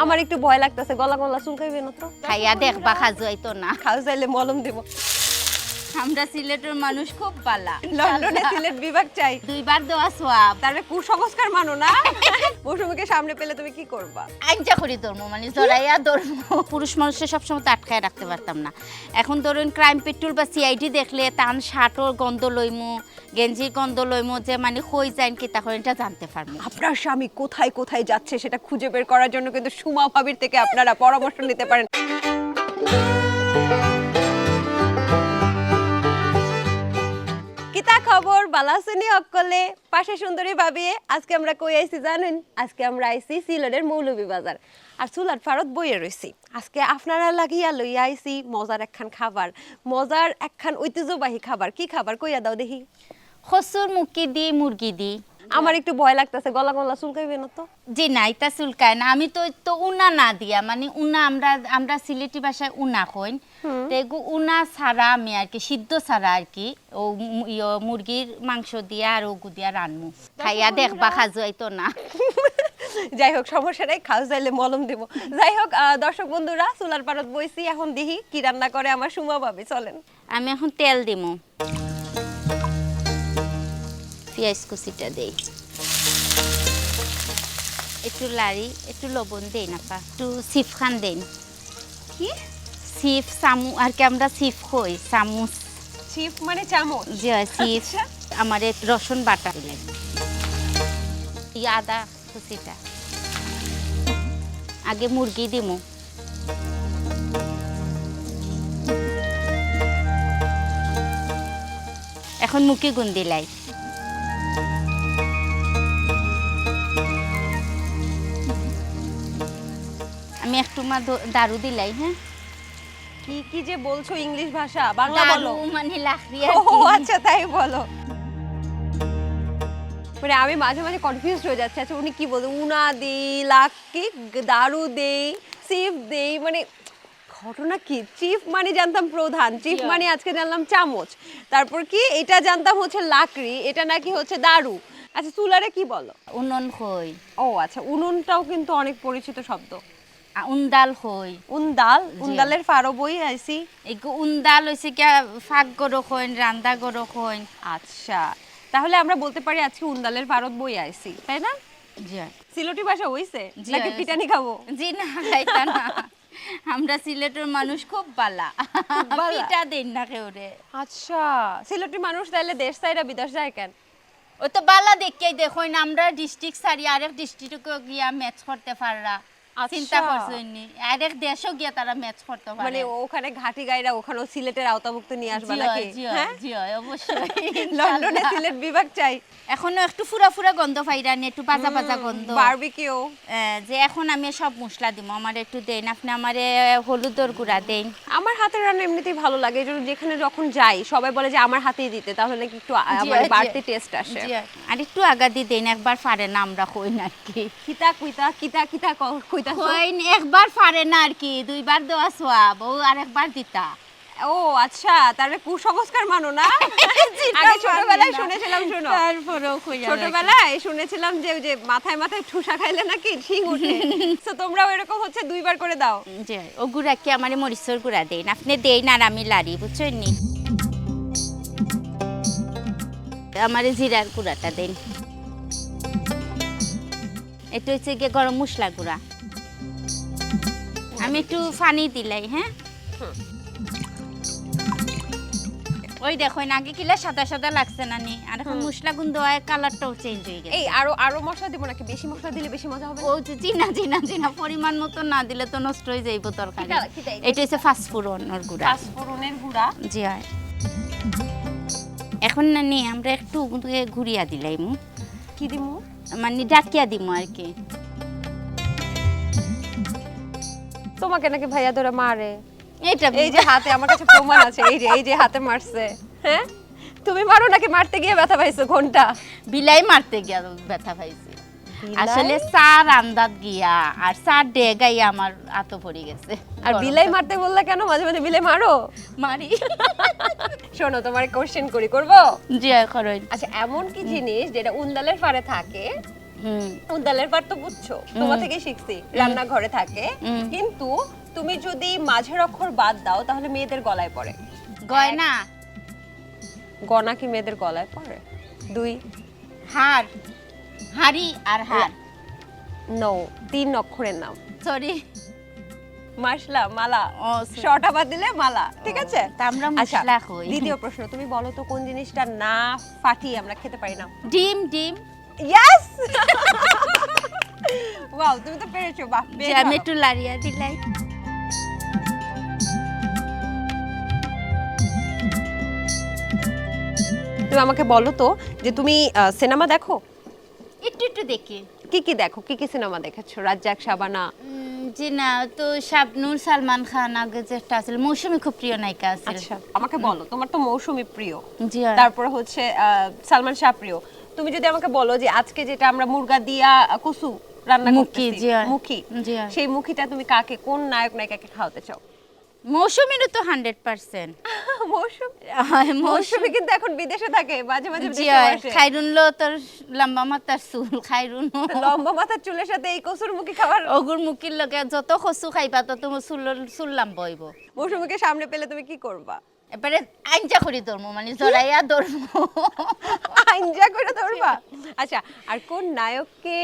আমার একটু ভয় লাগতেছে, গলা গলা চুলকাইবে না তো? খাইয়া দেখবা খাজু আইতো না। খাও চাইলে মলম দেব। আমরা সিলেটের মানুষ খুব বালা। লন্ডনে সিলেট বিভাগ চাই। দুইবার দেওয়া সোয়াব। তারপরে কুসংস্কার মানো না। মৌসুমীকে সামনে পেলে তুমি কি করবা? আইনজা করি ধর্ম মানে জড়াইয়া ধর্ম। পুরুষ মানুষের সবসময় তো আটকায় রাখতে পারতাম না। এখন ধরুন ক্রাইম পেট্রোল বা সিআইডি দেখলে তান শার্টর গন্ধ লইমু, গেঞ্জির গন্ধ লইমু, যে মানে কই যাইন কি তখন এটা জানতে পারবো। আপনার স্বামী কোথায় কোথায় যাচ্ছে সেটা খুঁজে বের করার জন্য কিন্তু সুমা ভাবির থেকে আপনারা পরামর্শ নিতে পারেন। কিতা খবর? বালা আছেন অকলে? পাশে সুন্দরী ভাবি। আজকে আমরা কই আইছি জানেন? আজকে আমরা আইছি সিলেটের মৌলভীবাজার। আর চুলার ফারত বইয়ে রইছি। আজকে আপনারা লাগিয়া লইয়া আইছি মজার একখান খাবার, মজার একখান ঐতিহ্যবাহী খাবার। কি খাবার কইয়া দাও দেখি। খসুর মুখি দি মুরগি দি। আমার একটু ভয় লাগতেছে, গলা গলা চুলকাইবে না তো? জি না, এটা চুলকায় না। আমি তো উনা না দিয়া মানে উনা আমরা সিলেটি ভাষায় উনা কইন। তো উনা ছাড়া আমি আর কি সিদ্ধ ছাড়া আর কি ও মুরগির মাংস দিয়া আর ওগু দিয়া রান্নু। খাইয়া দেখবা খাজু আইতো না। যাই হোক, সমস্যা নাই, খাও চাইলে মলম দেব। যাই হোক দর্শক বন্ধুরা, চুলার পারত বইছি, এখন দেখি কি রান্না করে আমার সুমা ভাবি। চলেন আমি এখন তেল দিমু, পেঁয়াজ কুচিটা দেই, একটু লাড়ি, একটু লবণ দেই না পা, একটু সিফ খান দেন। কি সিফ চামু আর কি আমরা সিফ কই, চামচ। চিপ মানে চামচ? জি সিফ। আমার রসুন বাটা দিলেন, আদা কুচিটা। আগে মুরগি দিমু, এখন মুখে গুন দিলাই। আমি একটু মা দারু দিলাই। হ্যাঁ, কি কি যে বলছো ইংলিশ ভাষা, বাংলা বলো। দারু মানে লাখরি। ও আচ্ছা, তাই বলো। মানে আমি মাঝে মাঝে কনফিউজড হয়ে যাচ্ছি। আচ্ছা উনি কি বলতো? উনা দেই, লাকি দারু দেই, চিপ দেই, মানে ঘটনা কি? চিপ মানে জানতাম প্রধান, চিপ মানে আজকে জানলাম চামচ, তারপর কি এটা জানতাম হচ্ছে লাকড়ি, এটা নাকি হচ্ছে দারু। আচ্ছা চুলারে কি বলো? উনন কই। ও আচ্ছা, উনুনটাও কিন্তু অনেক পরিচিত শব্দ। উন্দাল কই। উন্দাল, উন্দালের ফারো বই আইছি। এগো উন্দাল হইছে কি ফাঁক গরো কইন, রান্দা গরো কইন। আচ্ছা, তাহলে আমরা বলতে পারি আজকে উন্দালের ফারত বই আইছি, তাই না? জি সিলেটি ভাষা হইছে জি, নাকি পিটানি খাবো? জি না, খাইতা না। আমরা সিলেটের মানুষ খুব বালা, পিটা দেন না কেউরে। আচ্ছা, সিলেটি মানুষ তাহলে দেশ ছাইরা বিদেশ যায় কেন? ও তো বালা দেখিয়ে দেখুন, আমরা ডিস্ট্রিক্ট সারি আরেক ডিস্ট্রিক্টে গিয়া ম্যাচ করতে পাররা। চিন্তা করছনি আরেক দেশও গিয়া তারা ম্যাচ করতে পারে। মানে ওখানে ঘাটি গাইরা ওখানেও সিলেটের আওতাভুক্ত নিয়ে আসবা নাকি? হ্যাঁ জি অবশ্যই। লন্ডনে সিলেট বিভাগ চাই। এখনো একটু ফুরা ফুরা গন্ধ পাইরানি, একটু পাজা পাজা গন্ধ। বারবিকিউ। যে এখন আমি সব মশলা দিব, আমার একটু দেন, আপনি আমারে হলুদের গুঁড়া দেন। আমার হাতের রান্না এমনিতেই ভালো লাগে, এই জন্য যেখানে যখন যাই সবাই বলে যে আমার হাতেই দিতে, তাহলে নাকি একটু মানে বাড়তি টেস্ট আসে। আর একটু আগা দি দেন, একবার পারে না আমরা কই না আর কি। কিতা কুইতা কিতা কিতা কইতা কইন একবার পারে না আর কি, দুইবার দেওয়া সোয়াব, ও আরেকবার দিতা। ও আচ্ছা, তাহলে কুসংস্কার মানো না? আগে ছোটবেলায় শুনেছিলাম, শোনো, তারপরেও কইয়া ছোটবেলায় শুনেছিলাম যে ওই যে মাথায় মাথায় ঠুসা খাইলে নাকি ঠিক উঠে। তো তোমরাও এরকম হচ্ছে দুইবার করে দাও? জি, ও গুড়া কি আমারে মরিচের গুঁড়া দেন, আপনি দেন আর আমি লাড়ি, বুঝছেন নি? আমারে জিরার গুঁড়াটা দেন, এটা হচ্ছে গিয়ে গরম মশলা গুঁড়া। আমি একটু পানি দিলাই। হ্যাঁ, ওই দেখো আগে কিলা সাদা সাদা লাগছে না নি, আর এখন মশলা গুন্ড হয়, কালারটাও চেঞ্জ হয়ে গেছে। এই আরো মশলা দিব নাকি? বেশি মশলা দিলে বেশি মজা হবে? ও জিনা পরিমাণ মতো না দিলে তো নষ্ট হয়ে যাইব তরকারি। এটা হচ্ছে ফাস্টফুডনের গুঁড়া। ফাস্টফুডনের গুঁড়া? জি হয়। এখন না নি আমরা একটু ঘুরিয়া দিলাইমু। কি দিমু? মানে ডাকিয়া দিমু আর কি। তোমাকে নাকি ভাইয়া ধরে মারে? এটা এই যে হাতে আমার কাছে প্রমাণ আছে, এই যে হাতে মারছে। হ্যাঁ, তুমি মারো নাকি মারতে গিয়ে ব্যথা পাইছো? ঘন্টা বিলাই মারতে গিয়া ব্যথা পাইছি। আসলে চার আন্দাত গিয়া আর চার ডেগাইয়া আমার আতো পড়ে গেছে। আর বিলাই মারতে বললা কেন? মাঝে মাঝে বিলাই মারো? মারি। শোনো, তোমার কোশ্চেন করবো? জি করুন। আচ্ছা, এমন কি জিনিস যেটা উন্দালের ফারে থাকে উন্দালের পাট তো বুঝছো, তোমার থেকে শিখছি, রান্নাঘরে থাকে। কিন্তু তুমি যদি মাঝের অক্ষর বাদ দাও তাহলে মেয়েদের গলায় পড়ে। গয়না, গনা কি মেয়েদের গলায় পড়ে? 2 হার, হাড়ি আর হার। নো, 3 অক্ষরের নাম। সরি, মাসলা, মালা। ও শর্টটা বাদ দিলে মালা, ঠিক আছে? তা আমরা আচ্ছা, মশলা কই। দ্বিতীয় প্রশ্ন, তুমি বলো তো কোন জিনিসটা না ফাটিয়ে আমরা খেতে পারি না? ডিম, ডিম। ইয়েস, ওয়াও, তুমি তো পেরেছো, বাহ, যে আমি একটু লাড়িয়া দিলাই। তুমি আমাকে বলো তো যে তুমি সিনেমা দেখো? একটু একটু দেখি। কি কি দেখো, কি কি সিনেমা দেখেছো? রাজ্জাক, শাবানা? জি না, তো শাবনূর, সালমান খান আগে যেটা আছিল, মৌসুমী খুব প্রিয় নায়িকা আছিল। আচ্ছা, আমাকে বলো, তোমার তো মৌসুমী প্রিয়, জি। তারপরে হচ্ছে সালমান শাহ প্রিয়। তুমি যদি আমাকে বলো যে আজকে যেটা আমরা মুরগা দিয়া কসু রান্না মুখি, করতেছি, জি মুখি, জি, সেই মুখিটা তুমি কাকে, কোন নায়ক নায়িকাকে খাওয়াতে চাও? মৌসুমীরও তো 100%। মৌসুমী কিন্তু এখন বিদেশে থাকে, মাঝে মাঝে জি, দেশে আসে। খাইরুন লো তোর লম্বা মাথার চুল, খাইরুন লম্বা মাথার চুলের সাথে এই কসুর মুখি খাবার। অগুর মুখির লগে যত কচু খাইবা তত চুল লম্বা হইব। মৌসুমীকে সামনে পেলে তুমি কি করবা? এবারে আইনজা করি ধরবো, মানে জড়াইয়া ধরবো। আইনজা করে ধরবা? আচ্ছা, আর কোন নায়ককে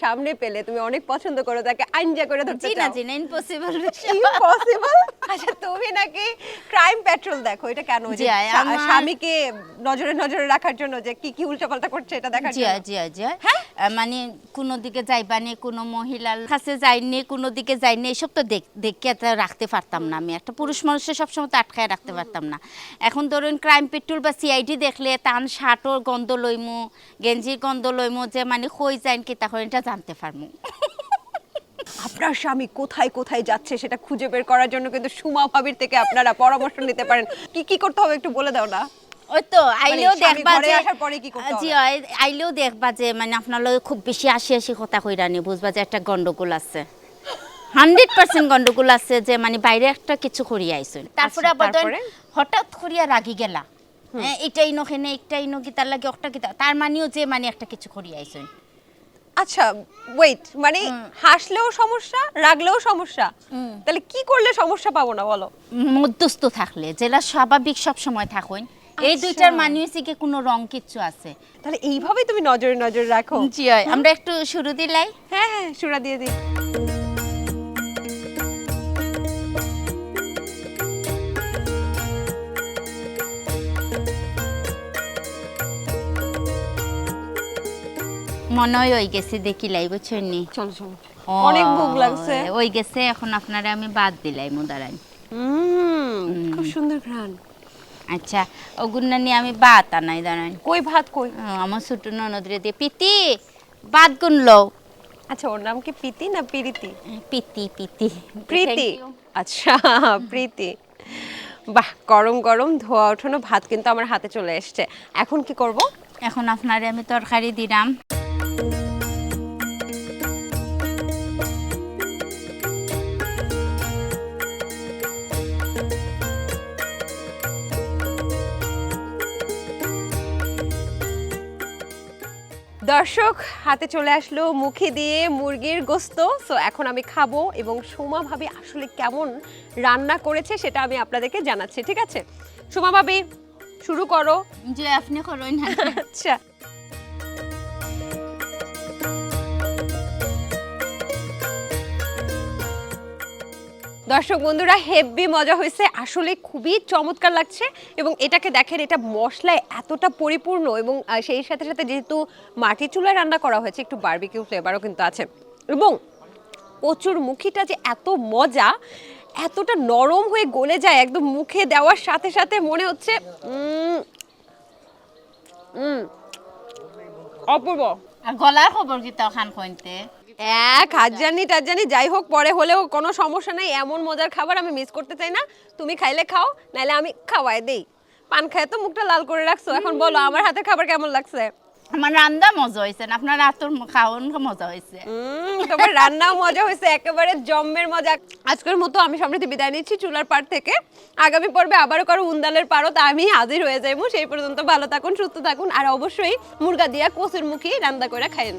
সামনে পেলে তুমি অনেক পছন্দ করো, তাকে আইনজা করে ধরতে জি না, চাও? জি না, ইম্পসিবল। ইম্পসিবল? আচ্ছা, তুমি নাকি ক্রাইম পেট্রোল দেখো, এটা কেন? যে জি, আমার- স্বামীকে নজরে নজরে রাখার জন্য, যে কি কি উল্টাপাল্টা করছে এটা দেখার জি জন্য? জি জি, মানে কোনো দিকে যাইবানি, কোনো মহিলার কাছে যাইনি, কোনো দিকে যাইনি, এসব তো দেখে রাখতে পারতাম না। আমি একটা পুরুষ মানুষের সবসময় তো আটকায় রাখতে পারতাম না। এখন ধরুন ক্রাইম পেট্রোল বা সিআইডি দেখলে তান শার্টর গন্ধ লইমু, গেঞ্জির গন্ধ লইমু, যে মানে কই যাইন কি তখন এটা জানতে পারমু। আপনার স্বামী কোথায় কোথায় যাচ্ছে সেটা খুঁজে বের করার জন্য কিন্তু সুমা ভাবির থেকে আপনারা পরামর্শ নিতে পারেন। কি কি করতে হবে একটু বলে দাও না। ওই তো আইলেও স্বামী দেখবা ঘরে যে, আসার পরে কি করতে জি, হবে? আইলেও দেখবা যে মানে আপনার লগে খুব বেশি আশি কথা কইরা নি, বুঝবা যে একটা গন্ডগোল আছে, 100% গন্ডগোল আছে, যে মানে বাইরে একটা কিছু করিয়া আইছেন। তারপরে আবার তারপরে? হঠাৎ করিয়া রাগি গেলা, এটাই নখেনে একটাই নকি, তার লাগে একটা কিতা, তার মানেও যে মানে একটা কিছু করিয়া আইছেন। আচ্ছা, ওয়েট, মানে হাসলেও সমস্যা, রাগলেও সমস্যা, তাহলে কি করলে সমস্যা পাবো না বলো? মধ্যস্থ থাকলে, যেটা স্বাভাবিক সব সময় থাকুন, এই আচ্ছা। দুইটার মানে হচ্ছে কি কোনো রং কিচ্ছু আছে। তাহলে এইভাবেই তুমি নজরে নজরে রাখো। জি, আমরা একটু শুরু দিলাই। হ্যাঁ হ্যাঁ, সুরা দিয়ে দিই। মনে হয় ওই গেছে, দেখিলাই, বুঝছেন নি? চলো চলো, অনেক ভোগ লাগছে। ওই গেছে, এখন আপনারা আমি বাদ দিলাই মুদারাই। খুব সুন্দর ঘ্রাণ। আচ্ছা, ওগুন্না নিয়ে আমি বাদ আনাই দাঁড়াই। কই ভাত কই? আমার ছোট ননদরে দিয়ে পিতি বাদ গুনলো। আচ্ছা, ওর নাম কি প্রীতি না প্রীতি? পিতি পিতি প্রীতি, আচ্ছা প্রীতি। বাহ, গরম গরম ধোয়া ওঠানো ভাত কিন্তু আমার হাতে চলে এসেছে। এখন কি করব? এখন আপনারে আমি তরকারি দিলাম। দর্শক, হাতে চলে আসলো মুখে দিয়ে মুরগির গোস্ত। সো এখন আমি খাবো এবং সুমা ভাবি আসলে কেমন রান্না করেছে সেটা আমি আপনাদেরকে জানাচ্ছি, ঠিক আছে? সুমা ভাবি, শুরু করো। যে আপনি করুন। আচ্ছা, দর্শক বন্ধুরা, হেভি মজা হয়েছে, আসলে খুবই চমৎকার লাগছে। এবং এটাকে দেখেন, এটা মশলায় এতটা পরিপূর্ণ, এবং সেই সাথে সাথে যেহেতু মাটির চুলায় রান্না করা হয়েছে, একটু বারবিকিউ ফ্লেভারও কিন্তু আছে। এবং কচুর মুখিটা যে এত মজা, এতটা নরম হয়ে গলে যায় একদম মুখে দেওয়ার সাথে সাথে, মনে হচ্ছে অপূর্ব। আর গলার খবর কি তখন কইতে? হাজানি টাজানি যাই হোক, পরে হলেও কোনো সমস্যা নেই। এমন মজার খাবার আমি মিস করতে চাই না। তুমি খাইলে খাও, নাহলে আমি খাওয়াই দেই। পান খায় তো মুখটা লাল করে রাখছো, এখন বলো আমার হাতের খাবার কেমন লাগছে? আমার রান্না মজা হয়েছে, আপনার রাতের খাওয়ান মজা হয়েছে। তোমার রান্নাও মজা হয়েছে, একেবারে জম্মের মজা। আজকের মতো আমি সমৃদ্ধি বিদায় নিচ্ছি চুলার পাড় থেকে। আগামী পর্বে আবারও কারো উন্দালের পারত আমি হাজির হয়ে যাইবো। সেই পর্যন্ত ভালো থাকুন, সুস্থ থাকুন, আর অবশ্যই মুরগা দিয়া কচুর মুখী রান্না করে খাইন।